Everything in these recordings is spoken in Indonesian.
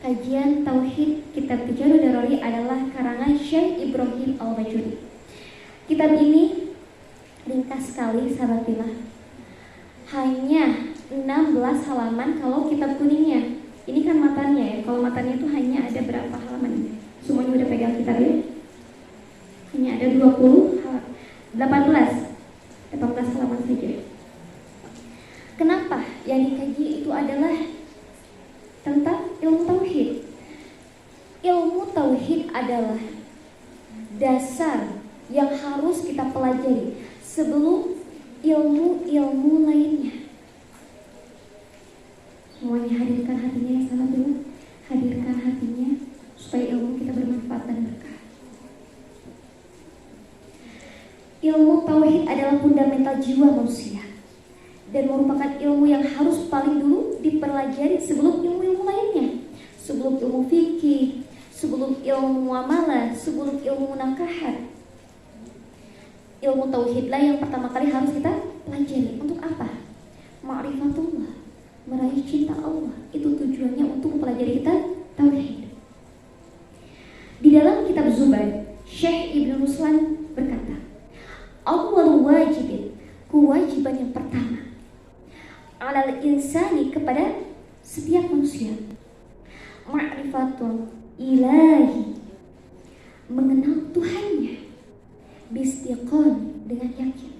Kajian Tauhid Kitab Tijarul Darari adalah karangan Syekh Ibrahim Al-Bajuri. Kitab ini ringkas sekali sahabat Billah, hanya 16 halaman kalau kitab kuningnya. Ini kan matanya ya, kalau matanya itu hanya ada berapa halaman? Semuanya udah pegang kitab ya? Hanya ada 18 halaman saja. Kenapa yang dikaji itu adalah tentang ilmu tauhid? Ilmu tauhid adalah dasar yang harus kita pelajari sebelum ilmu-ilmu lainnya. Semuanya hadirkan hatinya ya sahabat Billah, hadirkan hatinya supaya ilmu kita bermanfaat dan berkah. Ilmu tauhid adalah fundamental jiwa manusia dan merupakan ilmu yang harus paling dulu dipelajari sebelum ilmu-ilmu lainnya, sebelum ilmu fikih, sebelum ilmu muamalah, sebelum ilmu munakahat. Ilmu tauhidlah yang pertama kali harus kita pelajari. Untuk apa? Ma'rifatullah, meraih cinta Allah. Itu tujuannya untuk mempelajari kita tauhid. Di dalam kitab Zubad, Syekh Ibnu Ruslan berkata, awwal wajibin, kewajiban yang pertama alal insani, kepada setiap manusia, ma'rifatul ilahi, mengenal Tuhannya, bistiqon, dengan yakin.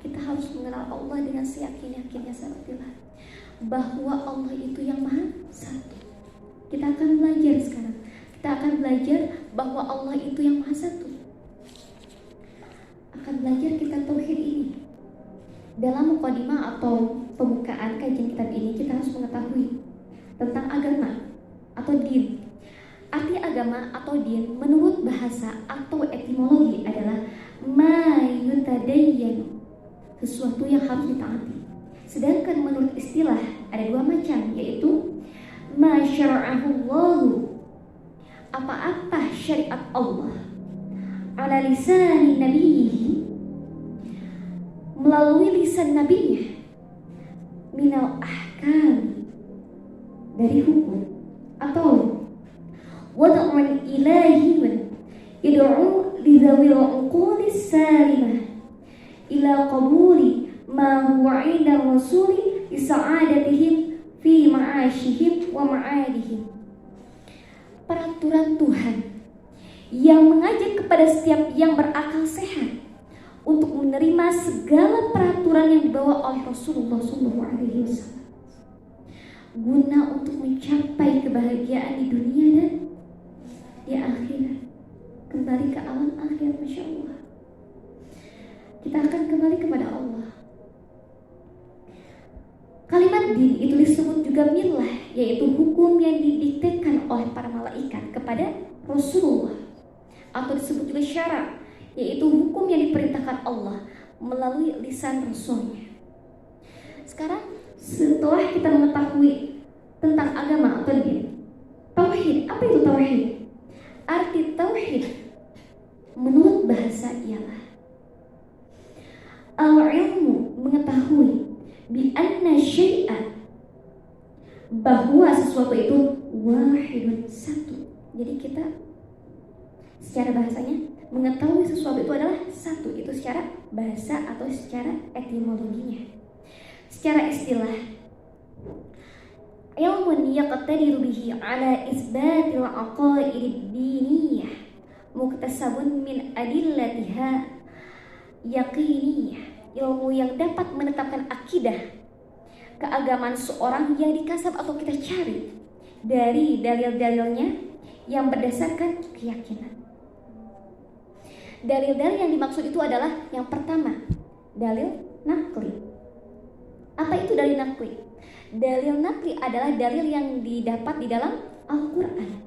Kita harus mengenal Allah dengan seyakin-yakinnya sahabat Billah, bahwa Allah itu yang maha satu. Kita akan belajar sekarang. Kita akan belajar bahwa Allah itu yang maha satu. Akan belajar kitab tauhid ini. Dalam mukadimah atau pembukaan kajian kitab ini, kita harus mengetahui tentang agama atau din. Arti agama atau din menurut bahasa atau etimologi adalah ma yutadayyanu, sesuatu yang harus ditaati. Sedangkan menurut istilah ada dua macam, yaitu ma syara'ahullahu, apa-apa syariat Allah, ala lisani nabiyhi, melalui lisan nabinya, minal ahkam, dari hukum, atau wada'un ilahiwan yad'u lidhawil uqulis salimah ila qabuli ma huwa 'inda rasuli lisa'adatihim fi ma'ashihim wa ma'adihim. Peraturan Tuhan yang mengajak kepada setiap yang berakal sehat untuk menerima segala peraturan yang dibawa oleh Rasulullah SAW, guna untuk mencapai kebahagiaan di dunia dan di akhirat, kembali ke alam akhirat. Masya Allah, kita akan kembali kepada Allah. Kalimat din itu disebut juga milah, yaitu hukum yang didiktekan oleh para malaikat kepada Rasulullah, atau disebut juga syara, yaitu hukum yang diperintahkan Allah melalui lisan Rasulnya. Sekarang setelah kita mengetahui tentang agama atau din, tauhid, apa itu tauhid? Arti tauhid menurut bahasa ialah al-ilmu, mengetahui, bi anna syai'an, bahwa sesuatu itu wahidun, satu. Jadi kita secara bahasanya mengetahui sesuatu itu adalah satu, itu secara bahasa atau secara etimologinya. Secara istilah, ilmun yaqtadiru bihi ala isbatil aqaidid diniyah muktasabun min adillatiha yaqiniyah, ilmu yang dapat menetapkan akidah keagamaan seorang yang dikasab atau kita cari dari dalil-dalilnya yang berdasarkan keyakinan. Dalil-dalil yang dimaksud itu adalah yang pertama, dalil nakli. Apa itu dalil nakli? Dalil nakli adalah dalil yang didapat di dalam Al-Quran.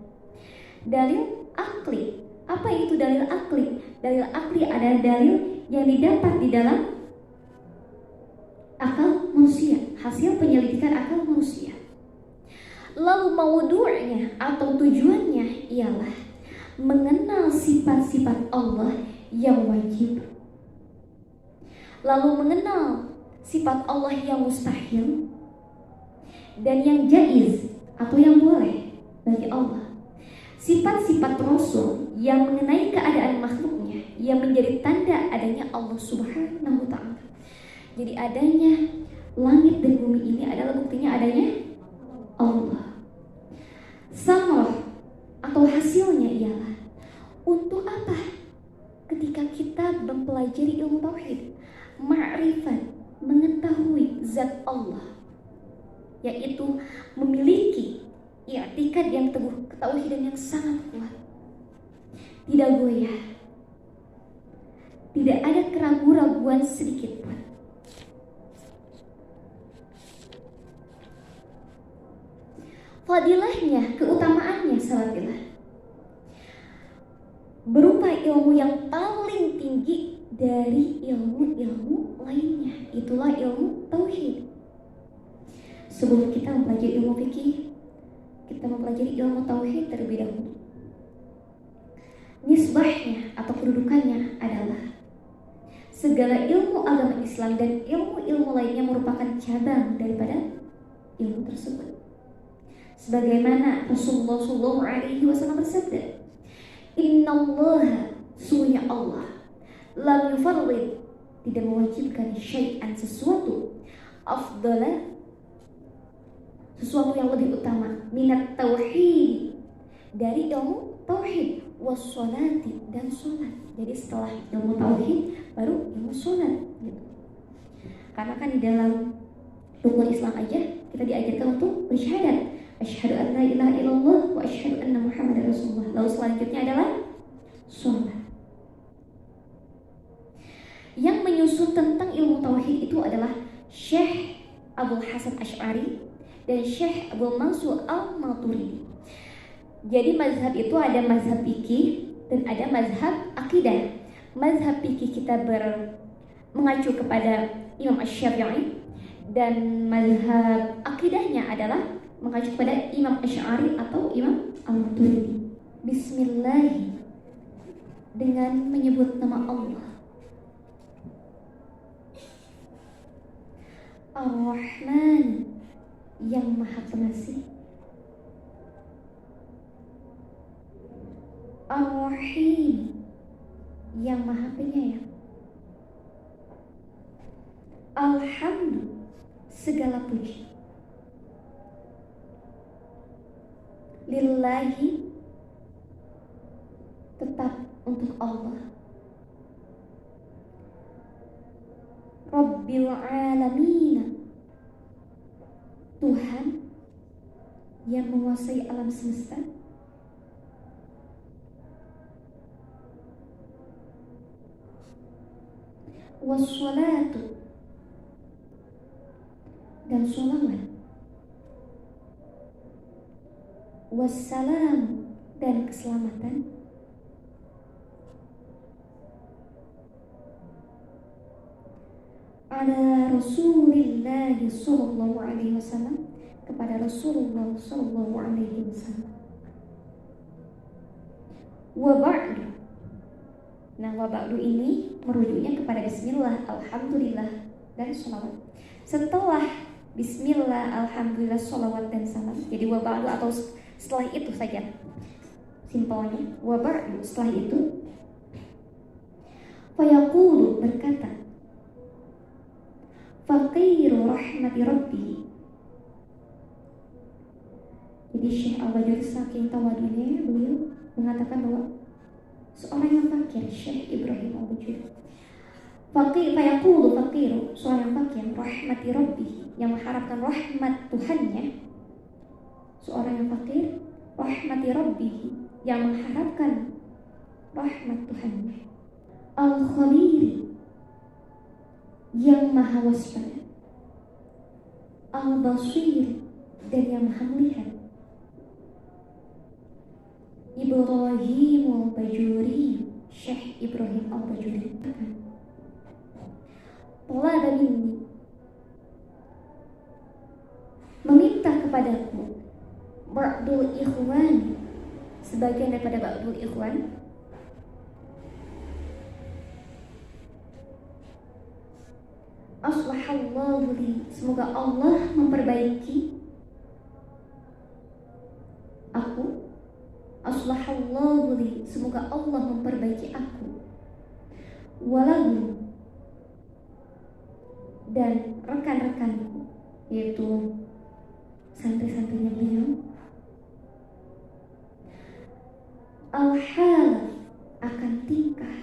Dalil akli, apa itu dalil akli? Dalil akli adalah dalil yang didapat di dalam akal manusia, hasil penyelidikan akal manusia. Lalu maudu'nya atau tujuannya ialah mengenal sifat-sifat Allah yang wajib, lalu mengenal sifat Allah yang mustahil dan yang jaiz atau yang boleh. bagi Allah. Sifat-sifat Rasul yang mengenai keadaan makhluknya yang menjadi tanda adanya Allah Subhanahu wa ta'ala. Jadi adanya langit dan bumi ini adalah buktinya adanya Allah. Samarah atau hasilnya ialah untuk apa? Ketika kita mempelajari ilmu tauhid, ma'rifat, mengetahui zat Allah, yaitu memiliki i'tikad yang teguh, ketauhidan yang sangat kuat, tidak goyah, tidak ada keraguan-raguan sedikit pun. Fadilahnya, keutamaannya salatillah, berupa ilmu yang paling tinggi dari ilmu-ilmu lainnya, itulah ilmu tauhid. Sebelum kita mempelajari ilmu fikih, kita mempelajari ilmu tauhid terlebih dahulu. Nisbahnya atau kedudukannya adalah segala ilmu agama Islam dan ilmu-ilmu lainnya merupakan cabang daripada ilmu tersebut. Sebagaimana Rasulullah SAW bersabda, Innallaha, sungguhnya Allah, lam yufarrid, tidak mewajibkan syai'an, sesuatu, afdala, sesuatu yang lebih utama, minat tauhid, dari ilmu tauhid, wassolati, dan sholat. Jadi setelah ilmu tauhid baru ilmu sholat gitu. Karena kan di dalam rukun Islam aja kita diajarkan untuk bersyahadat, asyhadu an la ilaha illallah wa asyhadu anna muhammadar rasulullah. Lalu selanjutnya adalah sholat. Yang menyusun tentang ilmu tauhid itu adalah Syekh Abdul Hasan Asy'ari dan Syekh Abdul Mansur Al-Maturidi. Jadi mazhab itu ada mazhab fikih dan ada mazhab akidah. Mazhab fikih kita mengacu kepada Imam Asy-Syafi'i, dan mazhab akidahnya adalah mengacu kepada Imam Asy'ari atau Imam Al-Maturidi. Bismillah, dengan menyebut nama Allah. Ar-Rahman, yang maha pengasih. Ar-Rahim, yang maha penyayang. Alhamdulillah, segala puji. Lillahi, tetap untuk Allah. Rabbil alamin, Tuhan yang menguasai alam semesta. Wassalatu, dan sholawat. Wassalam, dan keselamatan. Ala Rasulillah sallallahu alaihi wasallam, kepada Rasulullah sallallahu alaihi wasallam. Wa ba'du. Nah, wa ba'du ini merujuknya kepada bismillah, alhamdulillah, dan sholawat. Setelah bismillah, alhamdulillah, sholawat, dan salam, jadi wa ba'du atau setelah itu saja, simpelnya wa ba'du. Setelah itu fayaqulu, berkata, faqiru rahmati rabbi. Jadi Syekh Al-Bajuri saking tawadunya, beliau mengatakan bahwa seorang yang fakir, Syekh Ibrahim Al-Bajuri, fayaqulu faqiru, seorang yang fakir, rahmati rabbi, yang mengharapkan rahmat Tuhannya. Seorang yang fakir, rahmati rabbi, yang mengharapkan rahmat Tuhannya. Al-Khabir, yang maha waspada. Al-Basir, dan yang maha melihat. Ibrahim Al-Bajuri, Syekh Ibrahim Al-Bajuri, talaba minni, meminta kepadaku, ba'dul ikhwan, sebagian daripada ba'dul ikhwan, aslahallahu li, semoga Allah memperbaiki aku, aslahallahu li, semoga Allah memperbaiki aku, walahu, dan rekan-rekanku, yaitu santri-santrinya beliau, al-hal, akan tingkah,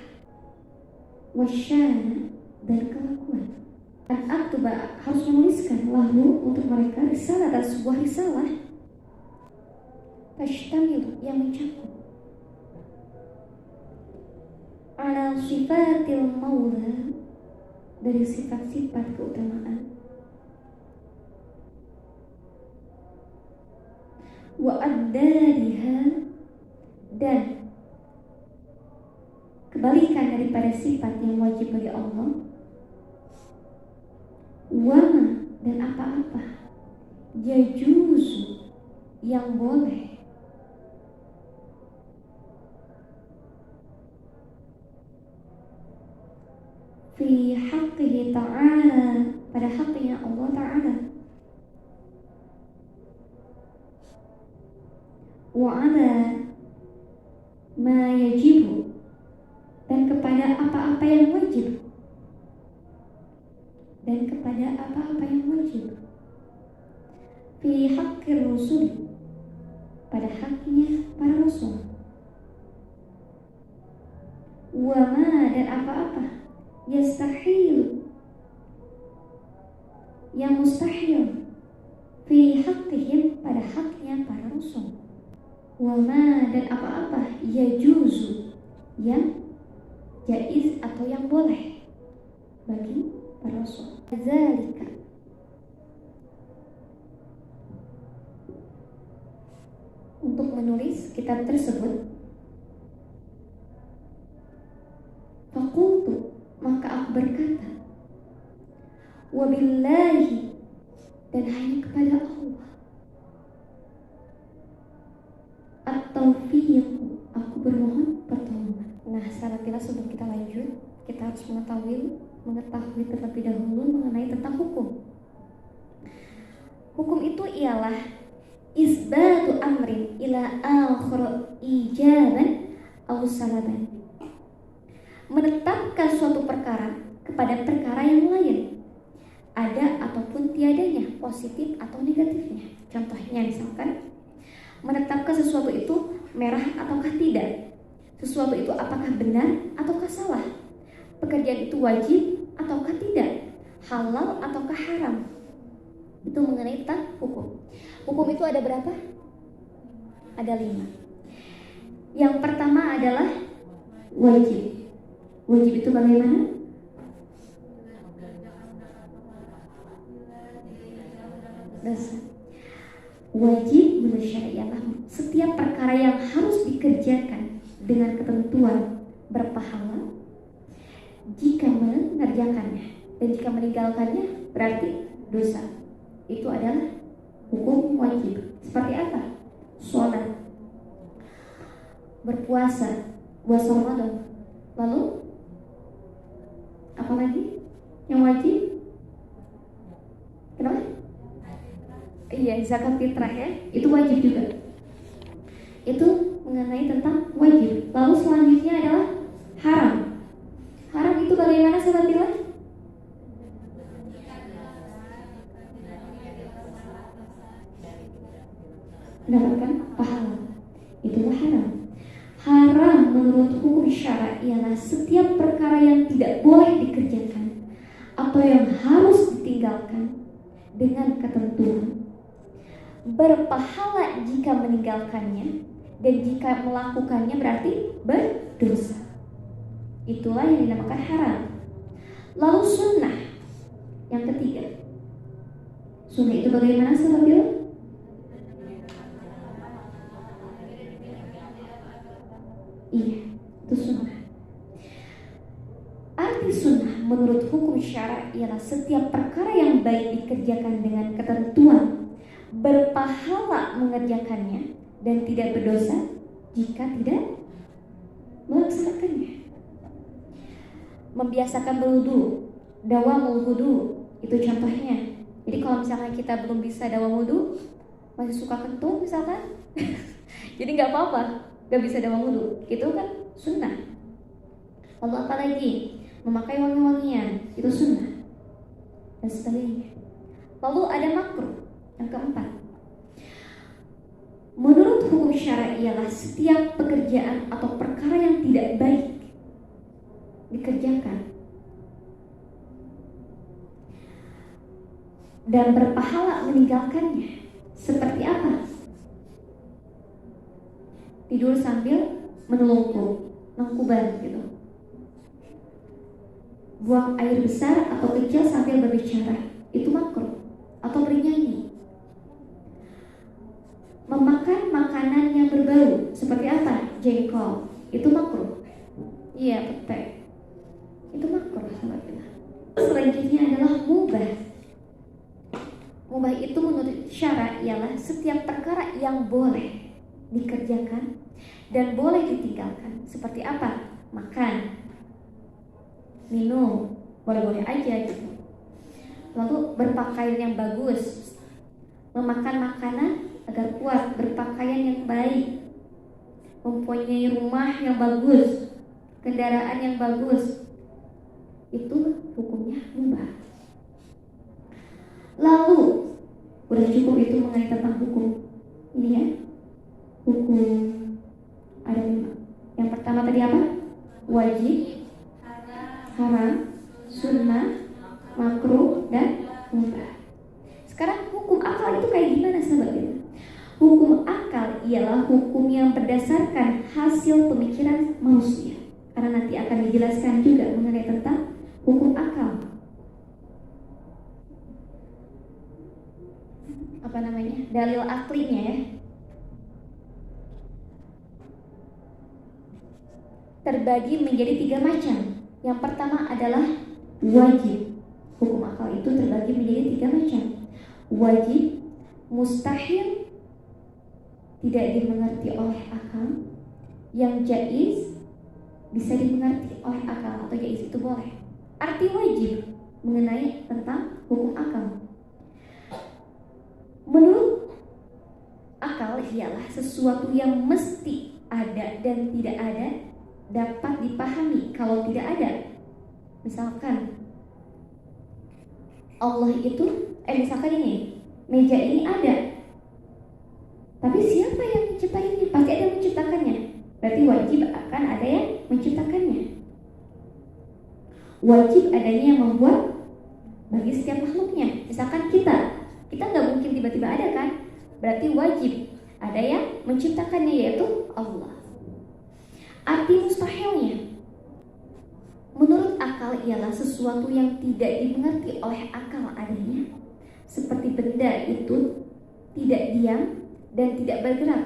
wasyana, dan kelakuan. Dan aktuba, harus menuliskan lahu untuk mereka risalah, dan sebuah risalah tashtamil, yang mencakup ala sifatil maula, dari sifat-sifat keutamaan, wa addariha, dan kebalikan daripada sifat yang wajib bagi Allah, wama, dan apa-apa yajuzu, yang boleh, fi haqqihi ta'ala, pada haknya Allah Ta'ala, wa ala ma yajibu, dan kepada apa-apa yang wajib, dan kepada apa-apa yang wajib, fi haqqir rusul, pada haknya para rasul, wa ma, dan apa-apa yastahil, yang mustahil, fi haqqihim, pada haknya para rasul, wa ma, dan apa-apa yajuzu, yang jaiz atau yang boleh bagi para rasul. Zalika, untuk menulis kitab tersebut, faqultu, maka aku berkata, wabillahi, dan hanya kepada Allah, at-taufiq, aku bermohon pertolongan. Nah, sahabat, sebelum kita lanjut, kita harus mengetahui terlebih dahulu mengenai tentang hukum. Hukum itu ialah isbatu amrin ila akhir ijaban aw salaban, menetapkan suatu perkara kepada perkara yang lain, ada ataupun tiadanya, positif atau negatifnya. Contohnya misalkan menetapkan sesuatu itu merah ataukah tidak, sesuatu itu apakah benar ataukah salah, pekerjaan itu wajib ataukah tidak, halal ataukah haram. Itu mengenai tentang hukum. Hukum itu ada berapa? Ada 5. Yang pertama adalah wajib. Wajib itu bagaimana? Dasar. Wajib menurut syariat setiap perkara yang harus dikerjakan dengan ketentuan berpahala jika mengerjakannya, dan jika meninggalkannya berarti dosa. Itu adalah hukum wajib. Seperti apa? Sholat, berpuasa, puasa Ramadan, lalu apa lagi yang wajib? Kenapa? Iya, zakat fitrah ya, itu wajib juga. Itu mengenai tentang wajib. Lalu selanjutnya adalah haram. Haram itu bagaimana sahabat Bila? Mendapatkan pahala. Itulah haram. Haram menurut hukum syara ialah setiap perkara yang tidak boleh dikerjakan atau yang harus ditinggalkan dengan ketentuan, berpahala jika meninggalkannya, dan jika melakukannya berarti berdosa. Itulah yang dinamakan haram. Lalu sunnah, yang ketiga. Sunnah itu bagaimana sahabat Bila? Iya, itu sunnah. Arti sunnah menurut hukum syara ialah setiap perkara yang baik dikerjakan dengan ketentuan, berpahala mengerjakannya, dan tidak berdosa jika tidak melaksanakannya. Membiasakan berwudu, dawamul wudu, itu contohnya. Jadi kalau misalnya kita belum bisa dawam wudu, masih suka kentut misalkan, Jadi nggak apa-apa, nggak bisa ada wudu, itu kan sunnah. Lalu apa lagi? Memakai wangi-wangian, itu sunnah, dan sebagainya. Lalu ada makruh, yang keempat. Menurut hukum syara ialah setiap pekerjaan atau perkara yang tidak baik dikerjakan dan berpahala meninggalkannya. Seperti apa? Tidur sambil menelungkup, nangkuban gitu. Buang air besar atau kecil sambil berbicara, itu makruh. Atau bernyanyi. Memakan makanan yang berbau, seperti apa? Jengkol, itu makruh. Iya, petai, itu makruh. Selanjutnya adalah mubah. Mubah itu menurut syara ialah setiap perkara yang boleh dikerjakan dan boleh ditinggalkan. Seperti apa? Makan, minum, boleh-boleh aja gitu. Lalu berpakaian yang bagus, memakan makanan agar kuat, berpakaian yang baik, mempunyai rumah yang bagus, kendaraan yang bagus, itu hukumnya mubah. Lalu udah cukup itu mengenai tentang hukum ini ya. Hukum ada 5. Yang pertama tadi apa? Wajib, haram, sunnah, makruh, dan mubah. Sekarang hukum akal itu kayak gimana sahabat kita? Hukum akal ialah hukum yang berdasarkan hasil pemikiran manusia. Karena nanti akan dijelaskan juga mengenai tentang hukum akal. Apa namanya? Dalil aklinya ya. Terbagi menjadi 3 macam. Yang pertama adalah wajib. Hukum akal itu terbagi menjadi 3 macam. Wajib, mustahil, tidak dimengerti oleh akal. Yang jaiz, bisa dimengerti oleh akal atau jaiz itu boleh. Arti wajib mengenai tentang hukum akal. Menurut akal ialah sesuatu yang mesti ada dan tidak ada, dapat dipahami kalau tidak ada. Misalkan Allah itu misalkan ini, meja ini ada, tapi siapa yang menciptainya? Pasti ada yang menciptakannya. Berarti wajib akan ada yang menciptakannya. Wajib adanya yang membuat bagi setiap makhluknya. Misalkan kita nggak mungkin tiba-tiba ada kan? Berarti wajib ada yang menciptakannya, yaitu Allah. Arti mustahilnya, menurut akal ialah sesuatu yang tidak dimengerti oleh akal adanya. Seperti benda itu tidak diam dan tidak bergerak.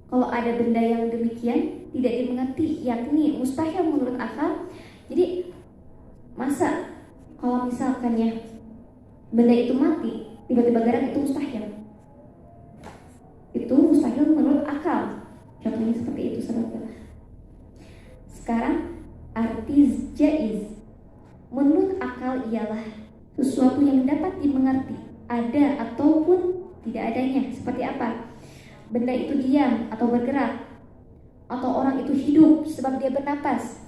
Kalau ada benda yang demikian tidak dimengerti, yakni mustahil menurut akal. Jadi masa kalau misalkan ya benda itu mati tiba-tiba gerak, itu mustahil. Itu mustahil menurut akal. Contohnya seperti itu saudara. Sekarang arti jaiz menurut akal ialah sesuatu yang dapat dimengerti, ada ataupun tidak adanya. Seperti apa? Benda itu diam atau bergerak, atau orang itu hidup sebab dia bernapas,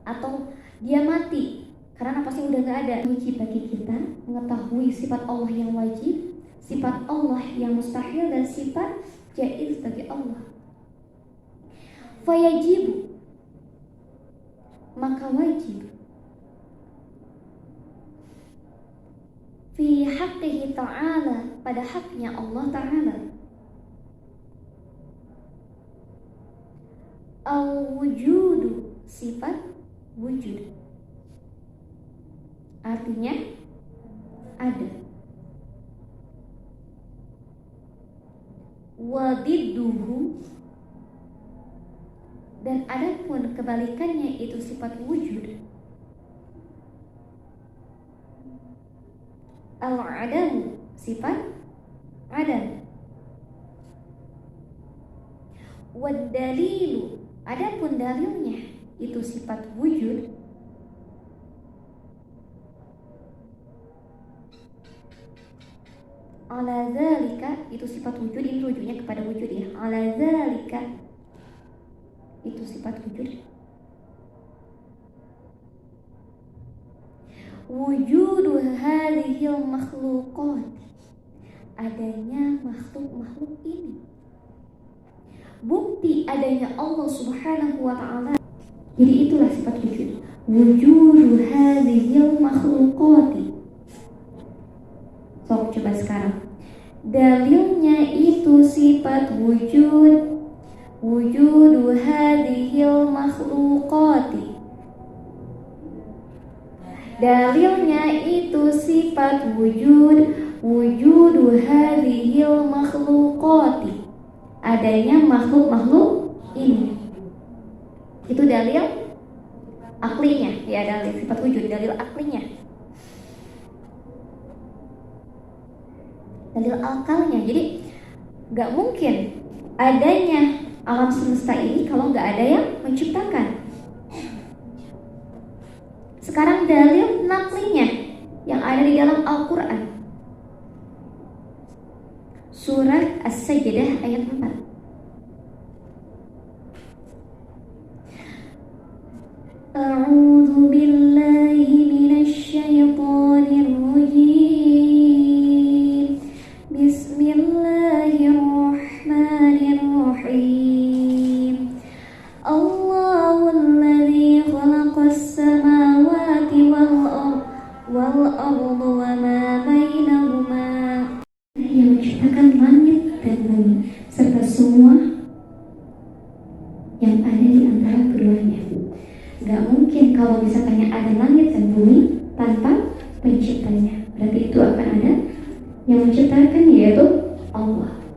atau dia mati karena napasnya udah gak ada. Wajib bagi kita mengetahui sifat Allah yang wajib, sifat Allah yang mustahil, dan sifat jaiz bagi Allah. Fayajibu, maka wajib, fi haqqihi ta'ala, pada haknya Allah Ta'ala, al-wujudu, sifat wujud, artinya ada. Wadidduhu, dan adapun kebalikannya itu sifat wujud, al-adamu, sifat adam. Wad-dalilu, adapun dalilnya itu sifat wujud, Ala dzalika itu sifat wujud, ini rujuknya kepada wujud ya. Ala dzalika itu sifat wujud. Wujudu hadhil makhluqat, adanya makhluk-makhluk ini. Bukti adanya Allah Subhanahu wa taala. Jadi itulah sifat wujud. Wujudu hadhil makhluqati. So, coba sekarang. Dalilnya itu sifat wujud. Wujudu hadhil makhluqati. Dalilnya itu sifat wujud. Wujudu hadhil makhluqati. Adanya makhluk-makhluk ini. Itu dalil aklinya, ya, dalil sifat wujud, dalil aklinya. Dalil akalnya. Jadi gak mungkin adanya alam semesta ini kalau gak ada yang menciptakan. Sekarang dalil naklinya yang ada di dalam Al-Quran. Surat As-Sajdah ayat 4. A'udzu billahi minasy syaithanir rajim. Bismillahirrahmanirrahim. Allahul ladzi khalaqas samawati wal arda wa ma bainahuma, yang menciptakan langit dan bumi serta semua yang ada di antara keduanya. Gak mungkin kalau misalnya ada langit dan bumi tanpa